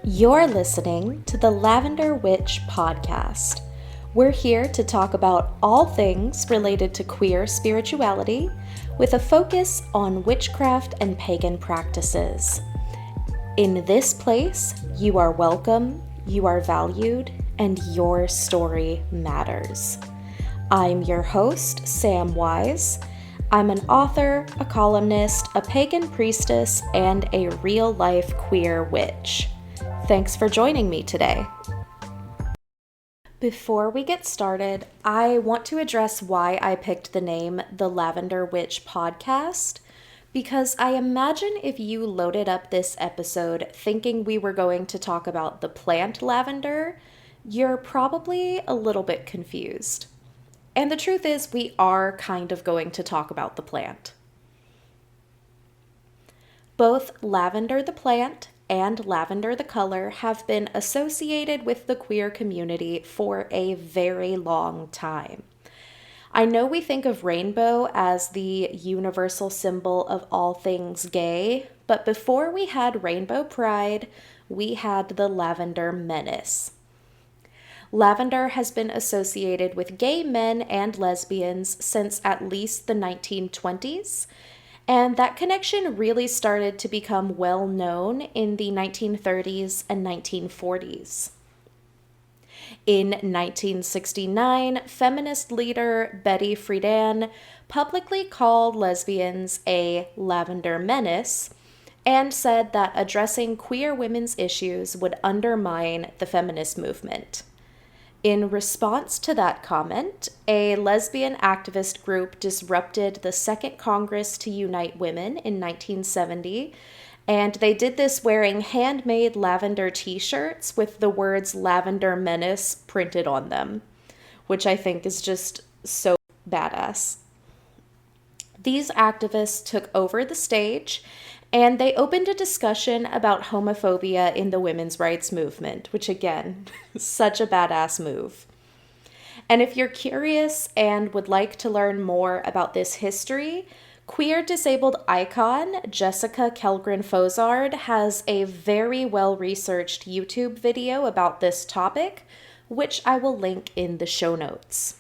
You're listening to the Lavender Witch Podcast. We're here to talk about all things related to queer spirituality with a focus on witchcraft and pagan practices. In this place, you are welcome, you are valued, and your story matters. I'm your host, Sam Wise. I'm an author, a columnist, a pagan priestess, and a real-life queer witch. Thanks for joining me today. Before we get started, I want to address why I picked the name The Lavender Witch Podcast, because I imagine if you loaded up this episode thinking we were going to talk about the plant lavender, you're probably a little bit confused. And the truth is, we are kind of going to talk about the plant. Both lavender the plant and lavender the color have been associated with the queer community for a very long time. I know we think of rainbow as the universal symbol of all things gay, but before we had Rainbow Pride, we had the Lavender Menace. Lavender has been associated with gay men and lesbians since at least the 1920s, and that connection really started to become well known in the 1930s and 1940s. In 1969, feminist leader Betty Friedan publicly called lesbians a lavender menace and said that addressing queer women's issues would undermine the feminist movement. In response to that comment, a lesbian activist group disrupted the Second Congress to Unite Women in 1970, and they did this wearing handmade lavender t-shirts with the words Lavender Menace printed on them, which I think is just so badass. These activists took over the stage and they opened a discussion about homophobia in the women's rights movement, which again, such a badass move. And if you're curious and would like to learn more about this history, queer disabled icon Jessica Kellgren-Fozard has a very well-researched YouTube video about this topic, which I will link in the show notes.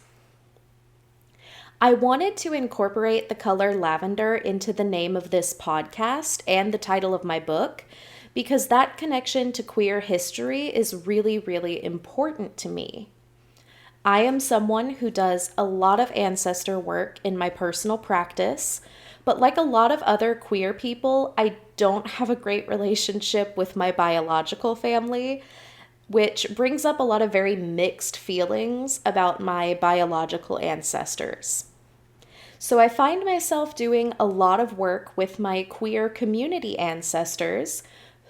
I wanted to incorporate the color lavender into the name of this podcast and the title of my book because that connection to queer history is really, really important to me. I am someone who does a lot of ancestor work in my personal practice, but like a lot of other queer people, I don't have a great relationship with my biological family, which brings up a lot of very mixed feelings about my biological ancestors. So I find myself doing a lot of work with my queer community ancestors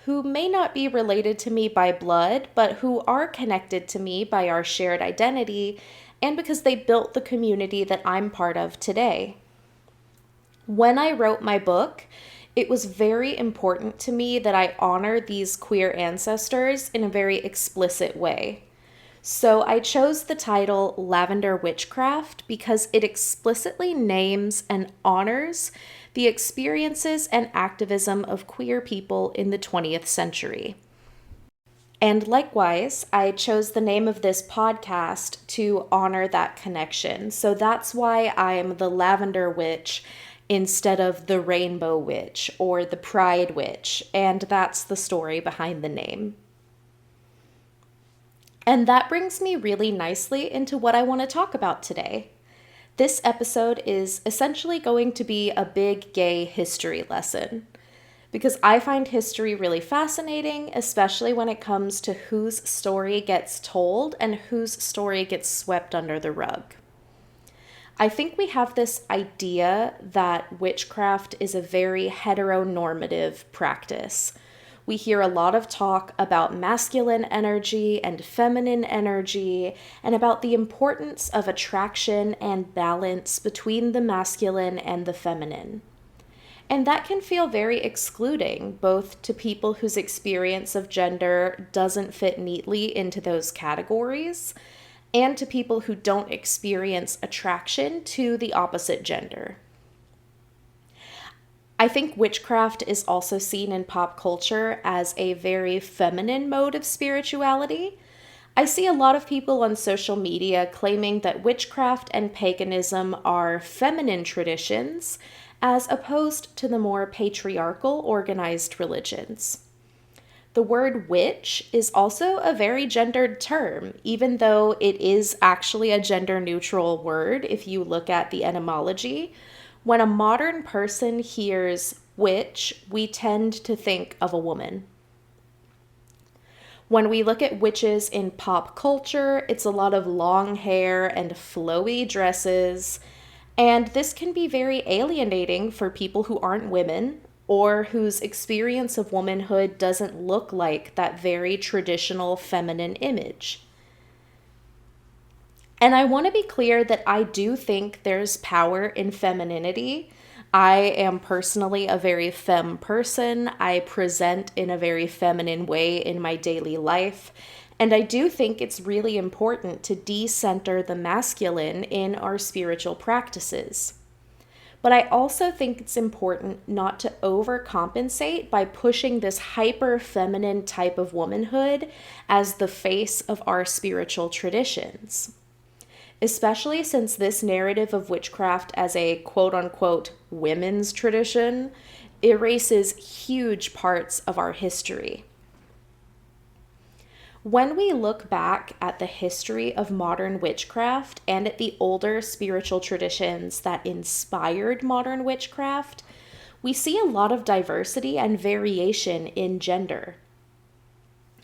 who may not be related to me by blood, but who are connected to me by our shared identity and because they built the community that I'm part of today. When I wrote my book, it was very important to me that I honor these queer ancestors in a very explicit way. So I chose the title Lavender Witchcraft because it explicitly names and honors the experiences and activism of queer people in the 20th century. And likewise, I chose the name of this podcast to honor that connection. So that's why I'm the Lavender Witch instead of the Rainbow Witch or the Pride Witch, and that's the story behind the name. And that brings me really nicely into what I want to talk about today. This episode is essentially going to be a big gay history lesson, because I find history really fascinating, especially when it comes to whose story gets told and whose story gets swept under the rug. I think we have this idea that witchcraft is a very heteronormative practice. We hear a lot of talk about masculine energy and feminine energy, and about the importance of attraction and balance between the masculine and the feminine. And that can feel very excluding, both to people whose experience of gender doesn't fit neatly into those categories, and to people who don't experience attraction to the opposite gender. I think witchcraft is also seen in pop culture as a very feminine mode of spirituality. I see a lot of people on social media claiming that witchcraft and paganism are feminine traditions, as opposed to the more patriarchal organized religions. The word witch is also a very gendered term, even though it is actually a gender neutral word if you look at the etymology. When a modern person hears witch, we tend to think of a woman. When we look at witches in pop culture, it's a lot of long hair and flowy dresses, and this can be very alienating for people who aren't women or whose experience of womanhood doesn't look like that very traditional feminine image. And I want to be clear that I do think there's power in femininity. I am personally a very femme person. I present in a very feminine way in my daily life. And I do think it's really important to decenter the masculine in our spiritual practices. But I also think it's important not to overcompensate by pushing this hyper feminine type of womanhood as the face of our spiritual traditions. Especially since this narrative of witchcraft as a quote-unquote women's tradition erases huge parts of our history. When we look back at the history of modern witchcraft and at the older spiritual traditions that inspired modern witchcraft, we see a lot of diversity and variation in gender.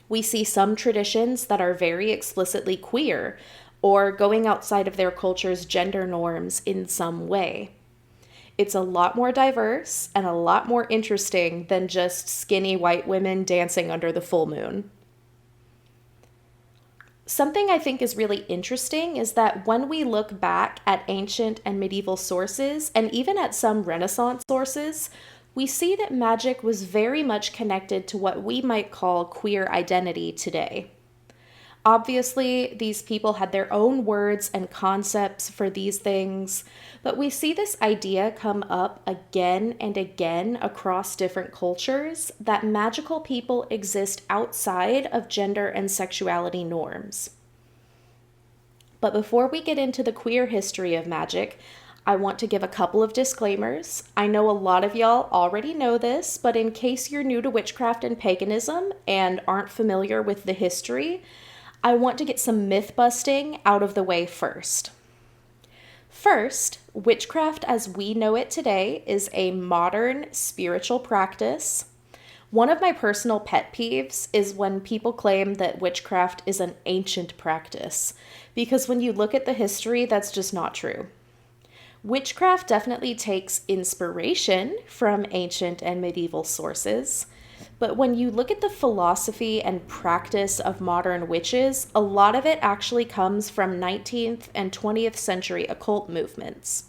We see some traditions that are very explicitly queer, or going outside of their culture's gender norms in some way. It's a lot more diverse and a lot more interesting than just skinny white women dancing under the full moon. Something I think is really interesting is that when we look back at ancient and medieval sources, and even at some Renaissance sources, we see that magic was very much connected to what we might call queer identity today. Obviously, these people had their own words and concepts for these things, but we see this idea come up again and again across different cultures that magical people exist outside of gender and sexuality norms. But before we get into the queer history of magic, I want to give a couple of disclaimers. I know a lot of y'all already know this, but in case you're new to witchcraft and paganism and aren't familiar with the history, I want to get some myth busting out of the way first. First, witchcraft as we know it today is a modern spiritual practice. One of my personal pet peeves is when people claim that witchcraft is an ancient practice, because when you look at the history, that's just not true. Witchcraft definitely takes inspiration from ancient and medieval sources, but when you look at the philosophy and practice of modern witches, a lot of it actually comes from 19th and 20th century occult movements.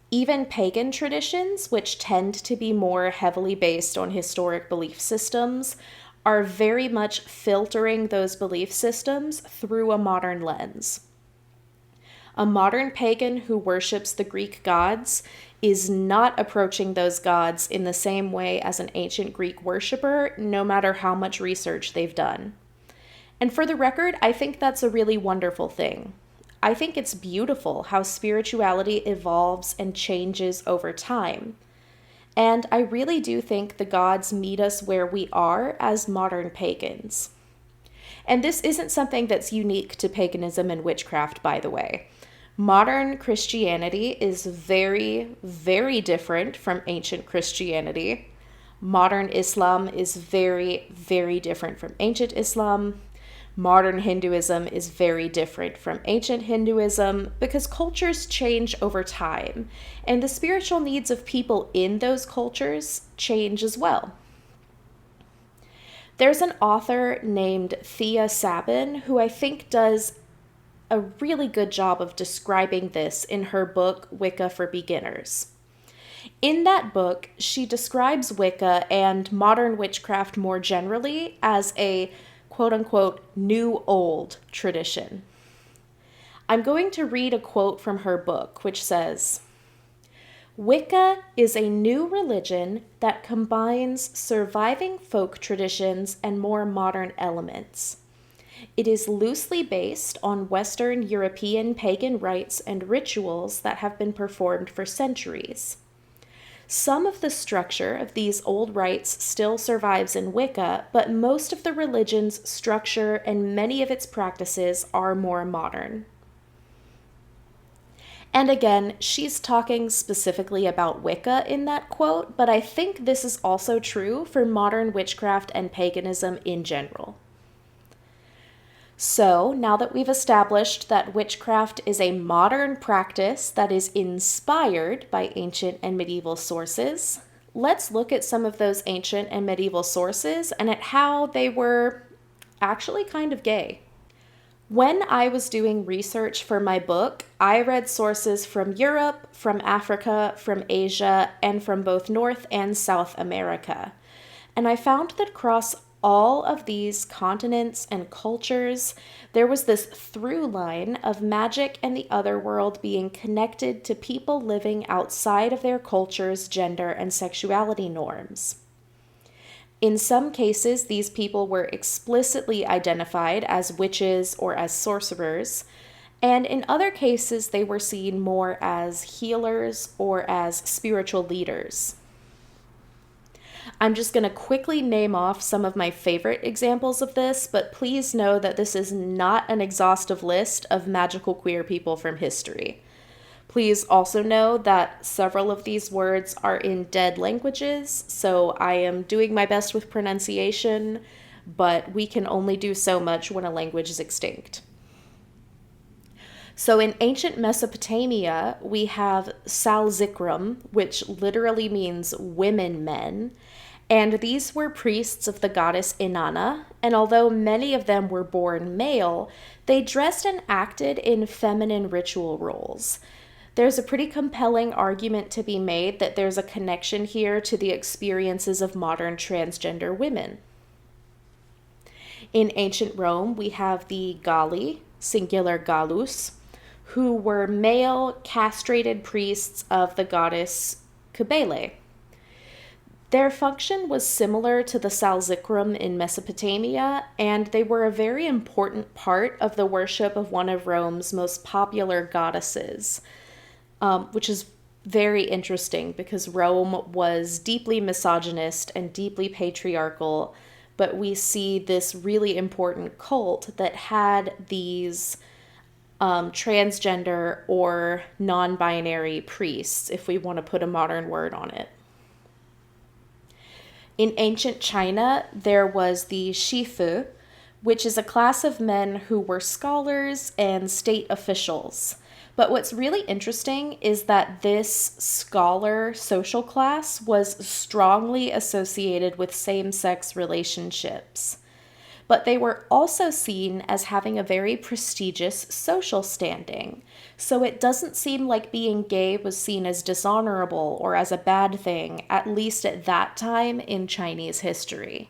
Even pagan traditions, which tend to be more heavily based on historic belief systems, are very much filtering those belief systems through a modern lens. A modern pagan who worships the Greek gods is not approaching those gods in the same way as an ancient Greek worshiper, no matter how much research they've done. And for the record, I think that's a really wonderful thing. I think it's beautiful how spirituality evolves and changes over time. And I really do think the gods meet us where we are as modern pagans. And this isn't something that's unique to paganism and witchcraft, by the way. Modern Christianity is very, very different from ancient Christianity. Modern Islam is very, very different from ancient Islam. Modern Hinduism is very different from ancient Hinduism because cultures change over time, and the spiritual needs of people in those cultures change as well. There's an author named Thea Sabin who I think does a really good job of describing this in her book, Wicca for Beginners. In that book, she describes Wicca and modern witchcraft more generally as a quote-unquote new old tradition. I'm going to read a quote from her book, which says, "Wicca is a new religion that combines surviving folk traditions and more modern elements. It is loosely based on Western European pagan rites and rituals that have been performed for centuries. Some of the structure of these old rites still survives in Wicca, but most of the religion's structure and many of its practices are more modern." And again, she's talking specifically about Wicca in that quote, but I think this is also true for modern witchcraft and paganism in general. So, now that we've established that witchcraft is a modern practice that is inspired by ancient and medieval sources, let's look at some of those ancient and medieval sources and at how they were actually kind of gay. When I was doing research for my book, I read sources from Europe, from Africa, from Asia, and from both North and South America. And I found that across all of these continents and cultures, there was this through line of magic and the other world being connected to people living outside of their culture's gender and sexuality norms. In some cases, these people were explicitly identified as witches or as sorcerers, and in other cases, they were seen more as healers or as spiritual leaders. I'm just going to quickly name off some of my favorite examples of this, but please know that this is not an exhaustive list of magical queer people from history. Please also know that several of these words are in dead languages, so I am doing my best with pronunciation, but we can only do so much when a language is extinct. So in ancient Mesopotamia, we have Salzikram, which literally means women men, and these were priests of the goddess Inanna, and although many of them were born male, they dressed and acted in feminine ritual roles. There's a pretty compelling argument to be made that there's a connection here to the experiences of modern transgender women. In ancient Rome, we have the Galli, singular Gallus, who were male castrated priests of the goddess Cybele. Their function was similar to the Salzikram in Mesopotamia, and they were a very important part of the worship of one of Rome's most popular goddesses, which is very interesting because Rome was deeply misogynist and deeply patriarchal, but we see this really important cult that had these transgender or non-binary priests, if we want to put a modern word on it. In ancient China, there was the Shifu, which is a class of men who were scholars and state officials. But what's really interesting is that this scholar social class was strongly associated with same-sex relationships. But they were also seen as having a very prestigious social standing. So it doesn't seem like being gay was seen as dishonorable or as a bad thing, at least at that time in Chinese history.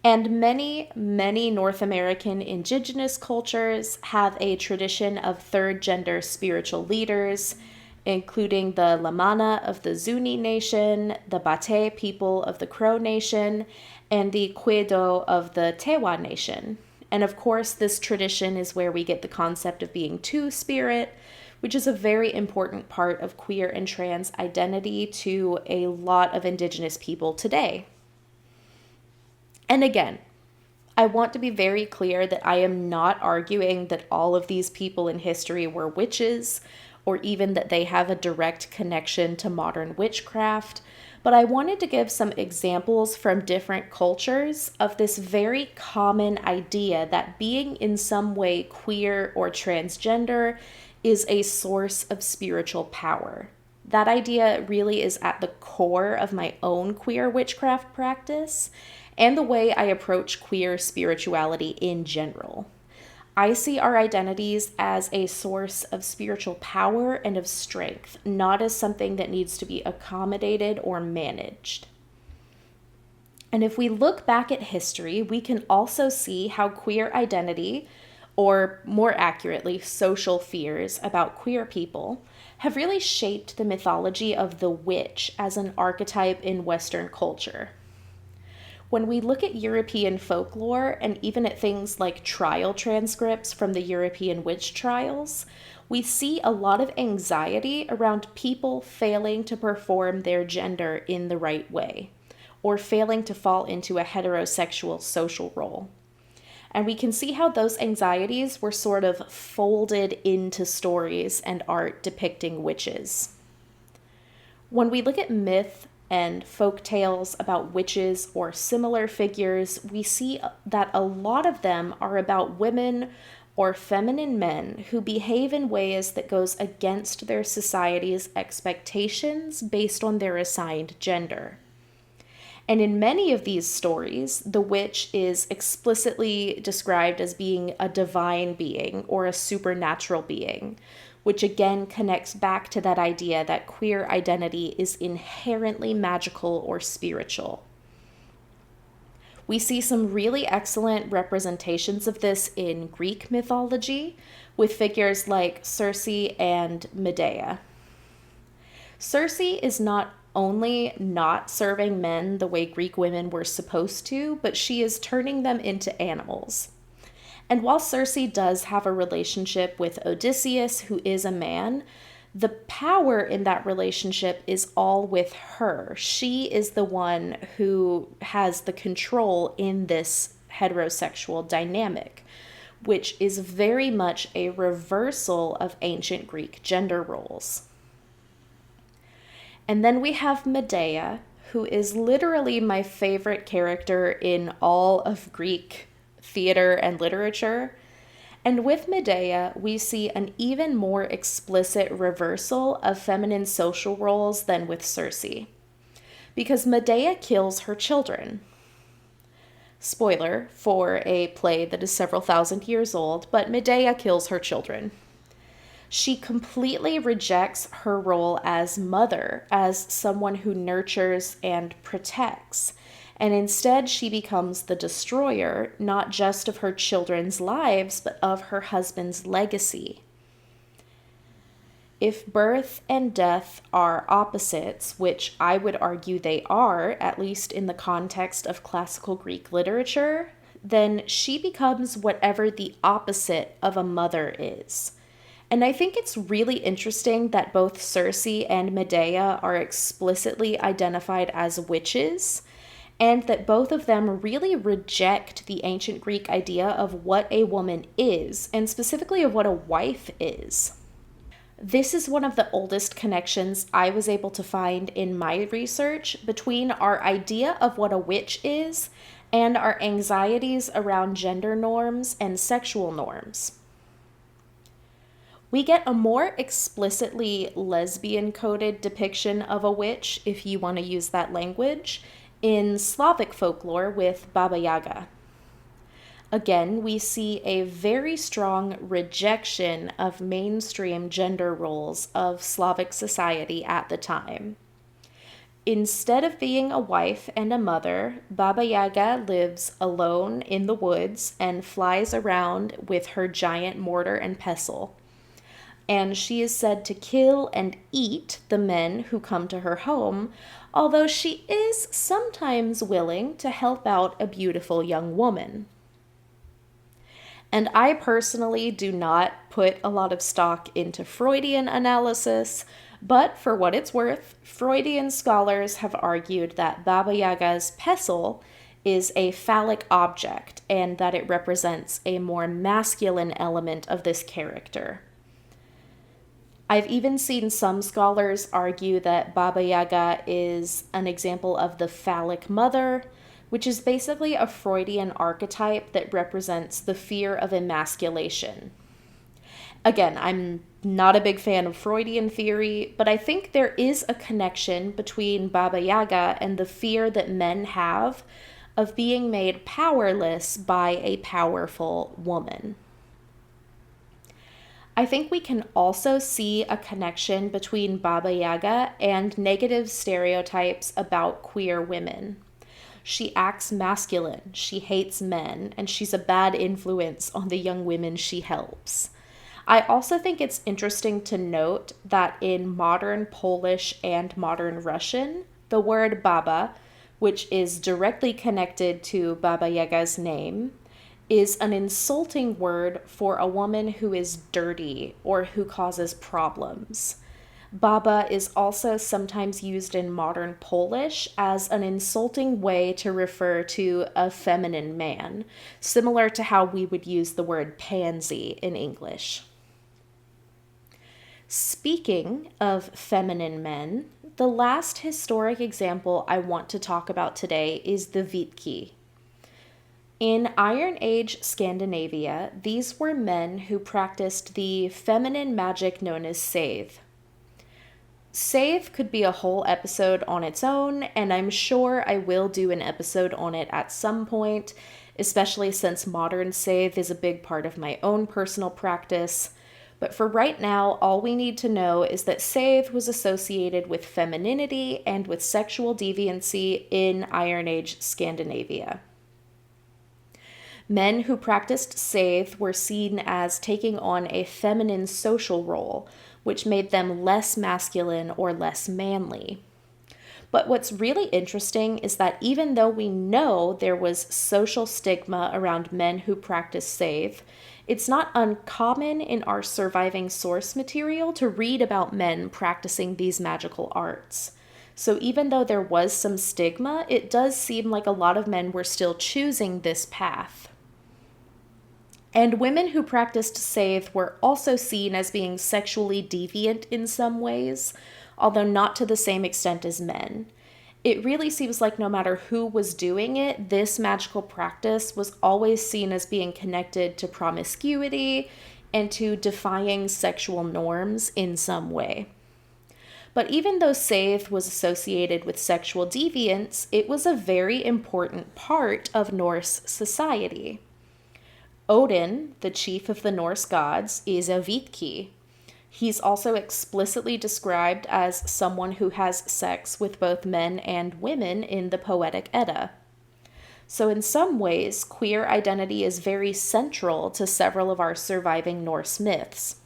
And many, many North American indigenous cultures have a tradition of third gender spiritual leaders, including the Lamana of the Zuni Nation, the Bate people of the Crow Nation, and the Kwedo of the Tewa Nation. And of course, this tradition is where we get the concept of being two-spirit, which is a very important part of queer and trans identity to a lot of indigenous people today. And again, I want to be very clear that I am not arguing that all of these people in history were witches, or even that they have a direct connection to modern witchcraft, but I wanted to give some examples from different cultures of this very common idea that being in some way queer or transgender is a source of spiritual power. That idea really is at the core of my own queer witchcraft practice and the way I approach queer spirituality in general. I see our identities as a source of spiritual power and of strength, not as something that needs to be accommodated or managed. And if we look back at history, we can also see how queer identity, or more accurately, social fears about queer people, have really shaped the mythology of the witch as an archetype in Western culture. When we look at European folklore and even at things like trial transcripts from the European witch trials, we see a lot of anxiety around people failing to perform their gender in the right way, or failing to fall into a heterosexual social role. And we can see how those anxieties were sort of folded into stories and art depicting witches. When we look at myth and folk tales about witches or similar figures, we see that a lot of them are about women or feminine men who behave in ways that goes against their society's expectations based on their assigned gender. And in many of these stories, the witch is explicitly described as being a divine being or a supernatural being, which again connects back to that idea that queer identity is inherently magical or spiritual. We see some really excellent representations of this in Greek mythology with figures like Circe and Medea. Circe is not only not serving men the way Greek women were supposed to, but she is turning them into animals. And while Circe does have a relationship with Odysseus, who is a man, the power in that relationship is all with her. She is the one who has the control in this heterosexual dynamic, which is very much a reversal of ancient Greek gender roles. And then we have Medea, who is literally my favorite character in all of Greek theater and literature. And with Medea, we see an even more explicit reversal of feminine social roles than with Circe, because Medea kills her children. Spoiler for a play that is several thousand years old, but Medea kills her children. She completely rejects her role as mother, as someone who nurtures and protects. And instead, she becomes the destroyer, not just of her children's lives, but of her husband's legacy. If birth and death are opposites, which I would argue they are, at least in the context of classical Greek literature, then she becomes whatever the opposite of a mother is. And I think it's really interesting that both Circe and Medea are explicitly identified as witches, and that both of them really reject the ancient Greek idea of what a woman is, and specifically of what a wife is. This is one of the oldest connections I was able to find in my research between our idea of what a witch is and our anxieties around gender norms and sexual norms. We get a more explicitly lesbian-coded depiction of a witch, if you want to use that language, in Slavic folklore with Baba Yaga. Again, we see a very strong rejection of mainstream gender roles of Slavic society at the time. Instead of being a wife and a mother, Baba Yaga lives alone in the woods and flies around with her giant mortar and pestle. And she is said to kill and eat the men who come to her home, although she is sometimes willing to help out a beautiful young woman. And I personally do not put a lot of stock into Freudian analysis, but for what it's worth, Freudian scholars have argued that Baba Yaga's pestle is a phallic object and that it represents a more masculine element of this character. I've even seen some scholars argue that Baba Yaga is an example of the phallic mother, which is basically a Freudian archetype that represents the fear of emasculation. Again, I'm not a big fan of Freudian theory, but I think there is a connection between Baba Yaga and the fear that men have of being made powerless by a powerful woman. I think we can also see a connection between Baba Yaga and negative stereotypes about queer women. She acts masculine, she hates men, and she's a bad influence on the young women she helps. I also think it's interesting to note that in modern Polish and modern Russian, the word baba, which is directly connected to Baba Yaga's name, is an insulting word for a woman who is dirty or who causes problems. Baba is also sometimes used in modern Polish as an insulting way to refer to a feminine man, similar to how we would use the word pansy in English. Speaking of feminine men, the last historic example I want to talk about today is the Vitki. In Iron Age Scandinavia, these were men who practiced the feminine magic known as save. Save could be a whole episode on its own, and I'm sure I will do an episode on it at some point, especially since modern save is a big part of my own personal practice. But for right now, all we need to know is that save was associated with femininity and with sexual deviancy in Iron Age Scandinavia. Men who practiced save were seen as taking on a feminine social role, which made them less masculine or less manly. But what's really interesting is that even though we know there was social stigma around men who practiced save, it's not uncommon in our surviving source material to read about men practicing these magical arts. So even though there was some stigma, it does seem like a lot of men were still choosing this path. And women who practiced save were also seen as being sexually deviant in some ways, although not to the same extent as men. It really seems like no matter who was doing it, this magical practice was always seen as being connected to promiscuity and to defying sexual norms in some way. But even though save was associated with sexual deviance, it was a very important part of Norse society. Odin, the chief of the Norse gods, is a Vitki. He's also explicitly described as someone who has sex with both men and women in the Poetic Edda. So in some ways, queer identity is very central to several of our surviving Norse myths.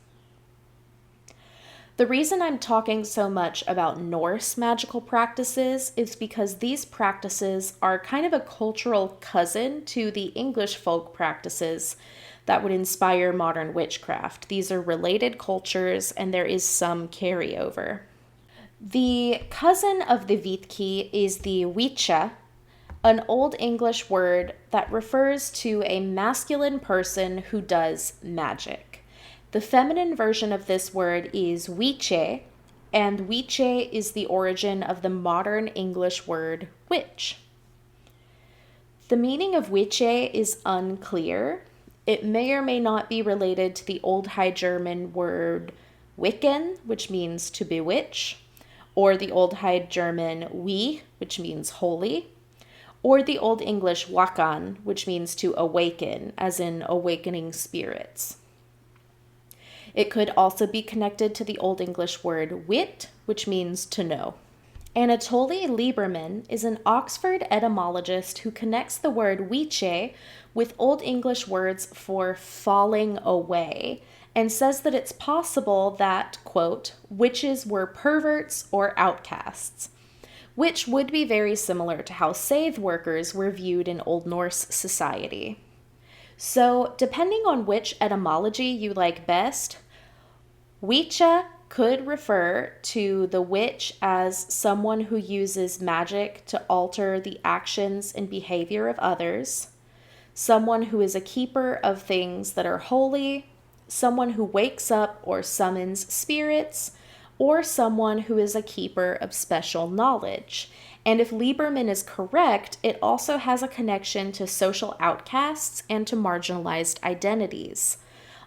The reason I'm talking so much about Norse magical practices is because these practices are kind of a cultural cousin to the English folk practices that would inspire modern witchcraft. These are related cultures, and there is some carryover. The cousin of the Vitki is the Witche, an Old English word that refers to a masculine person who does magic. The feminine version of this word is witche, and witche is the origin of the modern English word witch. The meaning of witche is unclear. It may or may not be related to the Old High German word Wiccan, which means to bewitch, or the Old High German wi, which means holy, or the Old English wakan, which means to awaken, as in awakening spirits. It could also be connected to the Old English word wit, which means to know. Anatoly Lieberman is an Oxford etymologist who connects the word wiche with Old English words for falling away, and says that it's possible that, quote, witches were perverts or outcasts, which would be very similar to how save workers were viewed in Old Norse society. So, depending on which etymology you like best, witche could refer to the witch as someone who uses magic to alter the actions and behavior of others, someone who is a keeper of things that are holy, someone who wakes up or summons spirits, or someone who is a keeper of special knowledge. And if Lieberman is correct, it also has a connection to social outcasts and to marginalized identities.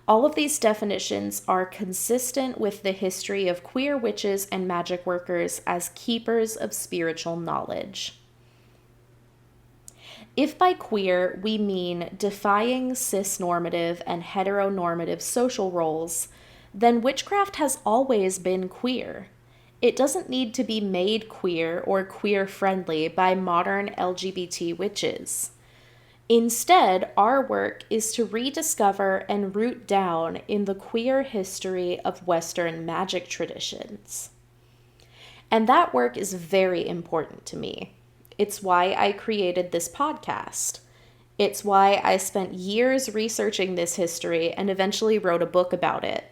All of these definitions are consistent with the history of queer witches and magic workers as keepers of spiritual knowledge. If by queer we mean defying cis-normative and heteronormative social roles, then witchcraft has always been queer. It doesn't need to be made queer or queer-friendly by modern LGBT witches. Instead, our work is to rediscover and root down in the queer history of Western magic traditions. And that work is very important to me. It's why I created this podcast. It's why I spent years researching this history and eventually wrote a book about it.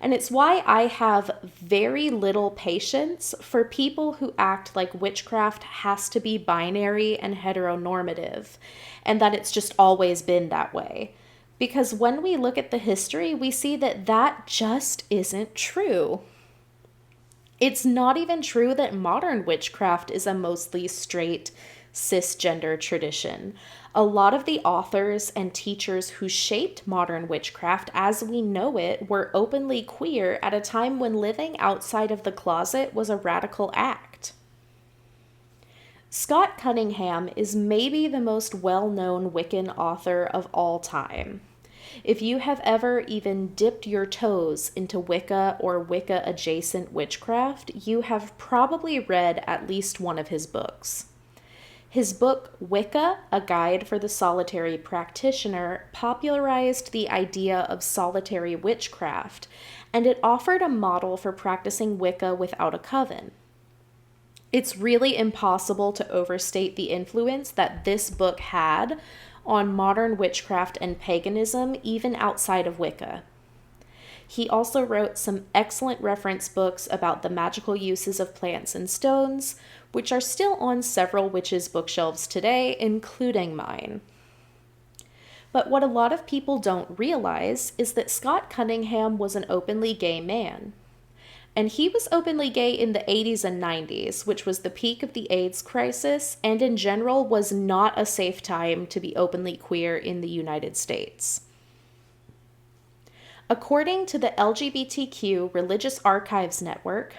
And it's why I have very little patience for people who act like witchcraft has to be binary and heteronormative, and that it's just always been that way. Because when we look at the history, we see that that just isn't true. It's not even true that modern witchcraft is a mostly straight, cisgender tradition. A lot of the authors and teachers who shaped modern witchcraft as we know it were openly queer at a time when living outside of the closet was a radical act. Scott Cunningham is maybe the most well-known Wiccan author of all time. If you have ever even dipped your toes into Wicca or Wicca-adjacent witchcraft, you have probably read at least one of his books. His book, Wicca, A Guide for the Solitary Practitioner, popularized the idea of solitary witchcraft, and it offered a model for practicing Wicca without a coven. It's really impossible to overstate the influence that this book had on modern witchcraft and paganism, even outside of Wicca. He also wrote some excellent reference books about the magical uses of plants and stones, which are still on several witches' bookshelves today, including mine. But what a lot of people don't realize is that Scott Cunningham was an openly gay man. And he was openly gay in the 80s and 90s, which was the peak of the AIDS crisis, and in general was not a safe time to be openly queer in the United States. According to the LGBTQ Religious Archives Network,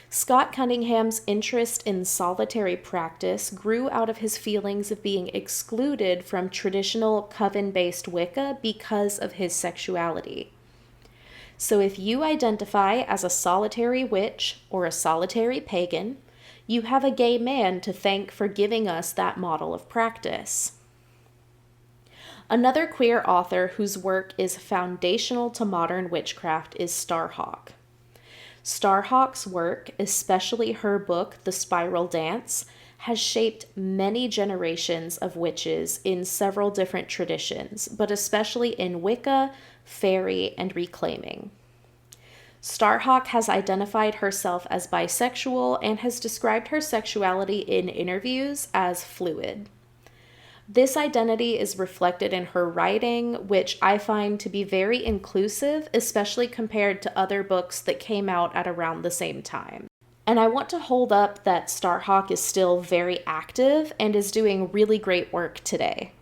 Scott Cunningham's interest in solitary practice grew out of his feelings of being excluded from traditional coven-based Wicca because of his sexuality. So if you identify as a solitary witch or a solitary pagan, you have a gay man to thank for giving us that model of practice. Another queer author whose work is foundational to modern witchcraft is Starhawk. Starhawk's work, especially her book, The Spiral Dance, has shaped many generations of witches in several different traditions, but especially in Wicca, fairy, and reclaiming. Starhawk has identified herself as bisexual and has described her sexuality in interviews as fluid. This identity is reflected in her writing, which I find to be very inclusive, especially compared to other books that came out at around the same time. And I want to hold up that Starhawk is still very active and is doing really great work today.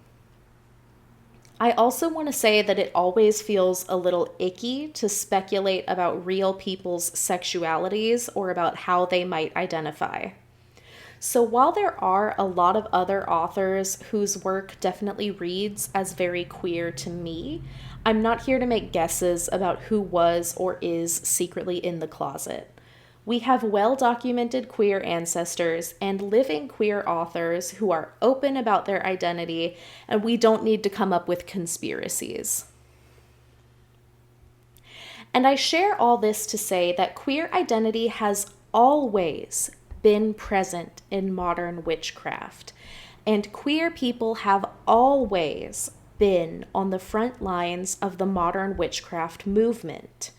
I also want to say that it always feels a little icky to speculate about real people's sexualities or about how they might identify. So while there are a lot of other authors whose work definitely reads as very queer to me, I'm not here to make guesses about who was or is secretly in the closet. We have well-documented queer ancestors and living queer authors who are open about their identity, and we don't need to come up with conspiracies. And I share all this to say that queer identity has always been present in modern witchcraft, and queer people have always been on the front lines of the modern witchcraft movement.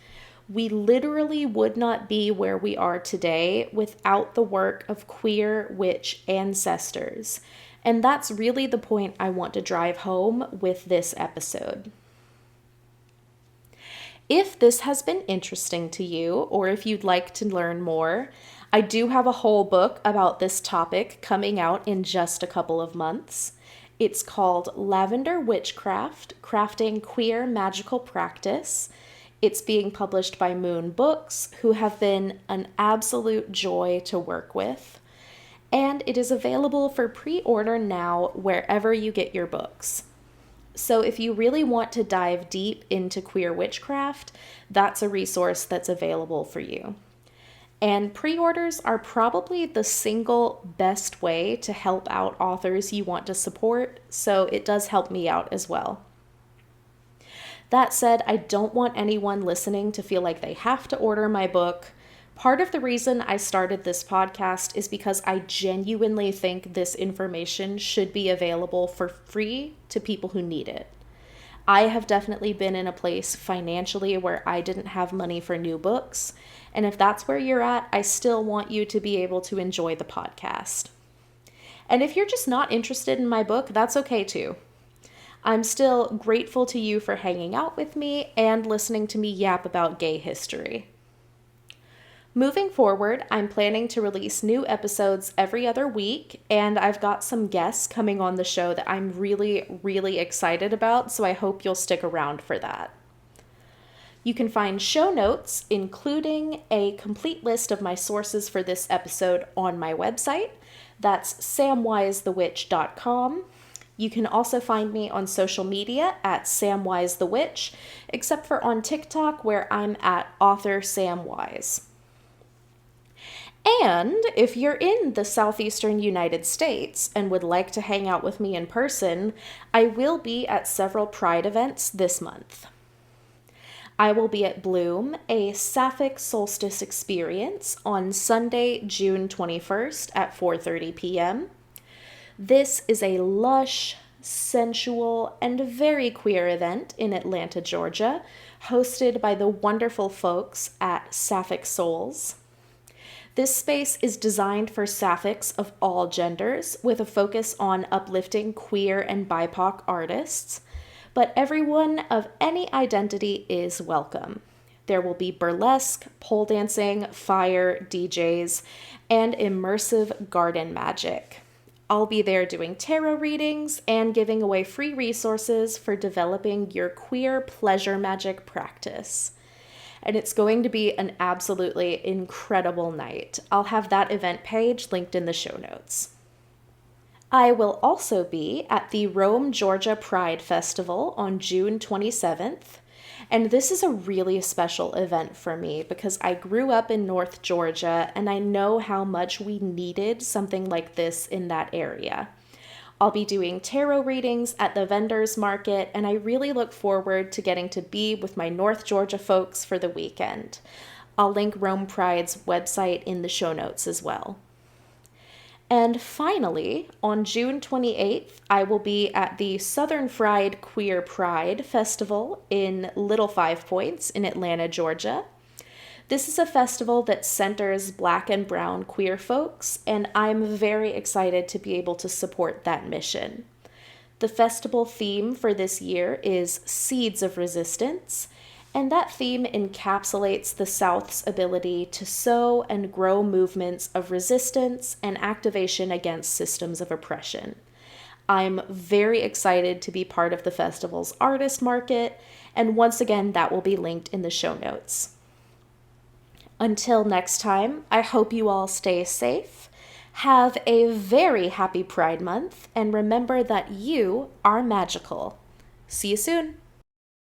We literally would not be where we are today without the work of queer witch ancestors. And that's really the point I want to drive home with this episode. If this has been interesting to you, or if you'd like to learn more, I do have a whole book about this topic coming out in just a couple of months. It's called Lavender Witchcraft, Crafting Queer Magical Practice. It's being published by Moon Books, who have been an absolute joy to work with. And it is available for pre-order now wherever you get your books. So if you really want to dive deep into queer witchcraft, that's a resource that's available for you. And pre-orders are probably the single best way to help out authors you want to support, so it does help me out as well. That said, I don't want anyone listening to feel like they have to order my book. Part of the reason I started this podcast is because I genuinely think this information should be available for free to people who need it. I have definitely been in a place financially where I didn't have money for new books, and if that's where you're at, I still want you to be able to enjoy the podcast. And if you're just not interested in my book, that's okay too. I'm still grateful to you for hanging out with me and listening to me yap about gay history. Moving forward, I'm planning to release new episodes every other week, and I've got some guests coming on the show that I'm really, really excited about, so I hope you'll stick around for that. You can find show notes, including a complete list of my sources for this episode, on my website. That's samwisethewitch.com. You can also find me on social media at samwisethewitch, except for on TikTok, where I'm at author samwise. And if you're in the southeastern United States and would like to hang out with me in person, I will be at several Pride events this month. I will be at Bloom, a Sapphic solstice experience, on Sunday, June 21st at 4:30 p.m. This is a lush, sensual, and very queer event in Atlanta, Georgia, hosted by the wonderful folks at Sapphic Souls. This space is designed for sapphics of all genders, with a focus on uplifting queer and BIPOC artists, but everyone of any identity is welcome. There will be burlesque, pole dancing, fire, DJs, and immersive garden magic. I'll be there doing tarot readings and giving away free resources for developing your queer pleasure magic practice. And it's going to be an absolutely incredible night. I'll have that event page linked in the show notes. I will also be at the Rome, Georgia Pride Festival on June 27th. And this is a really special event for me because I grew up in North Georgia and I know how much we needed something like this in that area. I'll be doing tarot readings at the vendors market, and I really look forward to getting to be with my North Georgia folks for the weekend. I'll link Rome Pride's website in the show notes as well. And finally, on June 28th, I will be at the Southern Fried Queer Pride Festival in Little Five Points in Atlanta, Georgia. This is a festival that centers Black and brown queer folks, and I'm very excited to be able to support that mission. The festival theme for this year is Seeds of Resistance, and that theme encapsulates the South's ability to sow and grow movements of resistance and activation against systems of oppression. I'm very excited to be part of the festival's artist market, and once again, that will be linked in the show notes. Until next time, I hope you all stay safe, have a very happy Pride Month, and remember that you are magical. See you soon.